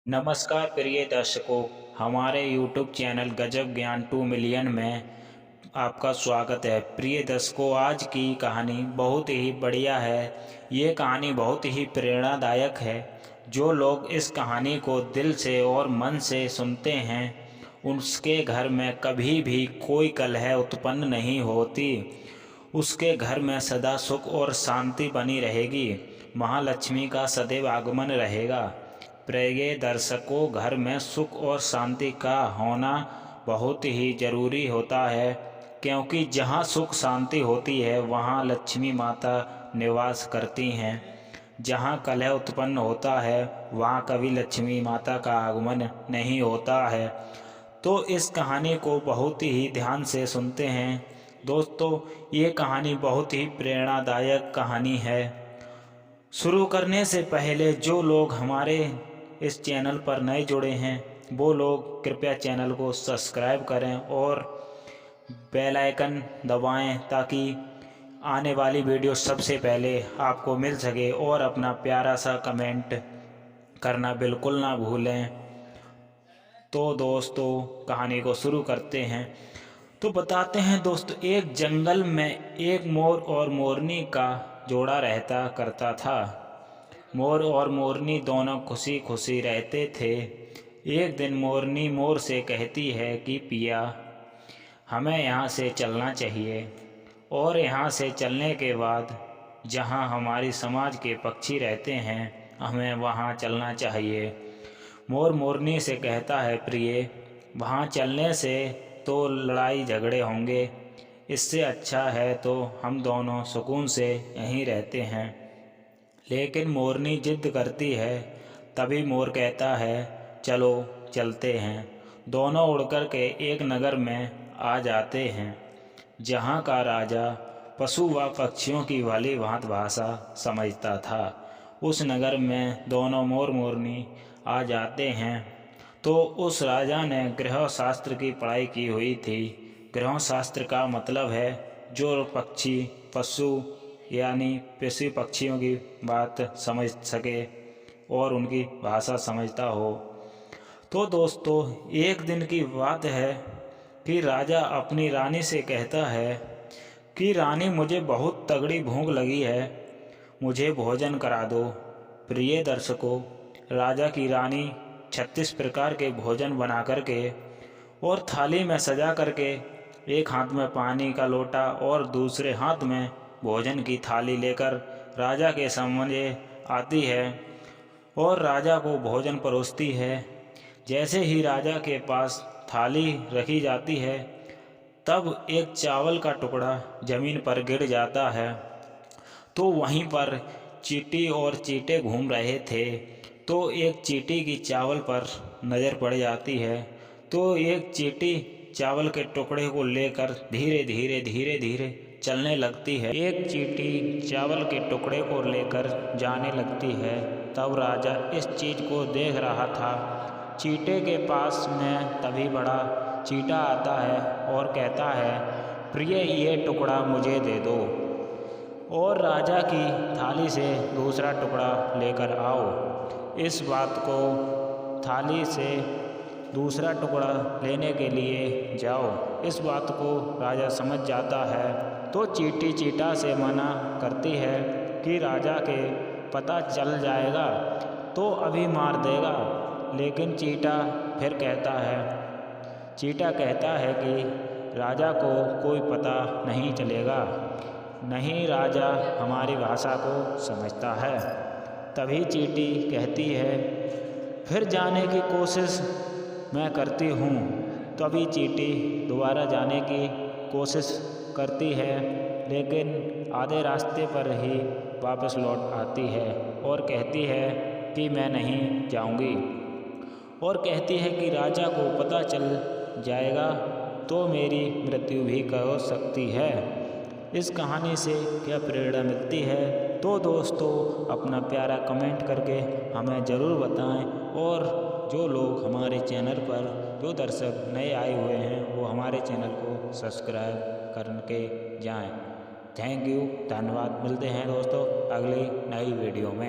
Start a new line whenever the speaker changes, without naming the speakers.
नमस्कार प्रिय दर्शकों, हमारे YouTube चैनल गजब ज्ञान 2 मिलियन में आपका स्वागत है। प्रिय दर्शकों, आज की कहानी बहुत ही बढ़िया है। ये कहानी बहुत ही प्रेरणादायक है। जो लोग इस कहानी को दिल से और मन से सुनते हैं, उसके घर में कभी भी कोई कलह उत्पन्न नहीं होती। उसके घर में सदा सुख और शांति बनी रहेगी। महालक्ष्मी का सदैव आगमन रहेगा। प्रिय दर्शकों, घर में सुख और शांति का होना बहुत ही ज़रूरी होता है, क्योंकि जहाँ सुख शांति होती है वहाँ लक्ष्मी माता निवास करती हैं। जहाँ कलह उत्पन्न होता है वहाँ कभी लक्ष्मी माता का आगमन नहीं होता है। तो इस कहानी को बहुत ही ध्यान से सुनते हैं। दोस्तों, ये कहानी बहुत ही प्रेरणादायक कहानी है। शुरू करने से पहले जो लोग हमारे इस चैनल पर नए जुड़े हैं, वो लोग कृपया चैनल को सब्सक्राइब करें और बेल आइकन दबाएं, ताकि आने वाली वीडियो सबसे पहले आपको मिल सके। और अपना प्यारा सा कमेंट करना बिल्कुल ना भूलें। तो दोस्तों, कहानी को शुरू करते हैं। तो बताते हैं दोस्तों, एक जंगल में एक मोर और मोरनी का जोड़ा रहता करता था। मोर और मोरनी दोनों खुशी खुशी रहते थे। एक दिन मोरनी मोर से कहती है कि पिया, हमें यहाँ से चलना चाहिए, और यहाँ से चलने के बाद जहाँ हमारी समाज के पक्षी रहते हैं, हमें वहाँ चलना चाहिए। मोर मोरनी से कहता है, प्रिय, वहाँ चलने से तो लड़ाई झगड़े होंगे। इससे अच्छा है तो हम दोनों सुकून से यहीं रहते हैं। लेकिन मोरनी जिद करती है। तभी मोर कहता है, चलो चलते हैं। दोनों उड़कर के एक नगर में आ जाते हैं, जहाँ का राजा पशु व पक्षियों की भली भांति भाषा समझता था। उस नगर में दोनों मोर मोरनी आ जाते हैं। तो उस राजा ने गृह शास्त्र की पढ़ाई की हुई थी। गृह शास्त्र का मतलब है जो पक्षी पशु यानी पशु पक्षियों की बात समझ सके और उनकी भाषा समझता हो। तो दोस्तों, एक दिन की बात है कि राजा अपनी रानी से कहता है कि रानी, मुझे बहुत तगड़ी भूख लगी है, मुझे भोजन करा दो। प्रिय दर्शकों, राजा की रानी 36 प्रकार के भोजन बना करके और थाली में सजा करके, एक हाथ में पानी का लोटा और दूसरे हाथ में भोजन की थाली लेकर राजा के सामने आती है और राजा को भोजन परोसती है। जैसे ही राजा के पास थाली रखी जाती है, तब एक चावल का टुकड़ा ज़मीन पर गिर जाता है। तो वहीं पर चींटी और चींटे घूम रहे थे। तो एक चींटी की चावल पर नज़र पड़ जाती है। तो एक चींटी चावल के टुकड़े को लेकर धीरे धीरे धीरे धीरे चलने लगती है। एक चींटी चावल के टुकड़े को लेकर जाने लगती है। तब राजा इस चीज़ को देख रहा था। चींटे के पास में तभी बड़ा चींटा आता है और कहता है, प्रिय, ये टुकड़ा मुझे दे दो और राजा की थाली से दूसरा टुकड़ा लेकर आओ। इस बात को थाली से दूसरा टुकड़ा लेने के लिए जाओ। इस बात को राजा समझ जाता है। तो चींटी चींटा से मना करती है कि राजा के पता चल जाएगा तो अभी मार देगा। लेकिन चींटा कहता है कि राजा को कोई पता नहीं चलेगा, नहीं राजा हमारी भाषा को समझता है। तभी चींटी कहती है, फिर जाने की कोशिश मैं करती हूँ। तभी चींटी दोबारा जाने की कोशिश करती है, लेकिन आधे रास्ते पर ही वापस लौट आती है और कहती है कि मैं नहीं जाऊँगी, और कहती है कि राजा को पता चल जाएगा तो मेरी मृत्यु भी हो सकती है। इस कहानी से क्या प्रेरणा मिलती है? तो दोस्तों, अपना प्यारा कमेंट करके हमें ज़रूर बताएं। और जो लोग हमारे चैनल पर, जो दर्शक नए आए हुए हैं, वो हमारे चैनल को सब्सक्राइब करके जाएं। थैंक यू, धन्यवाद। मिलते हैं दोस्तों अगली नई वीडियो में।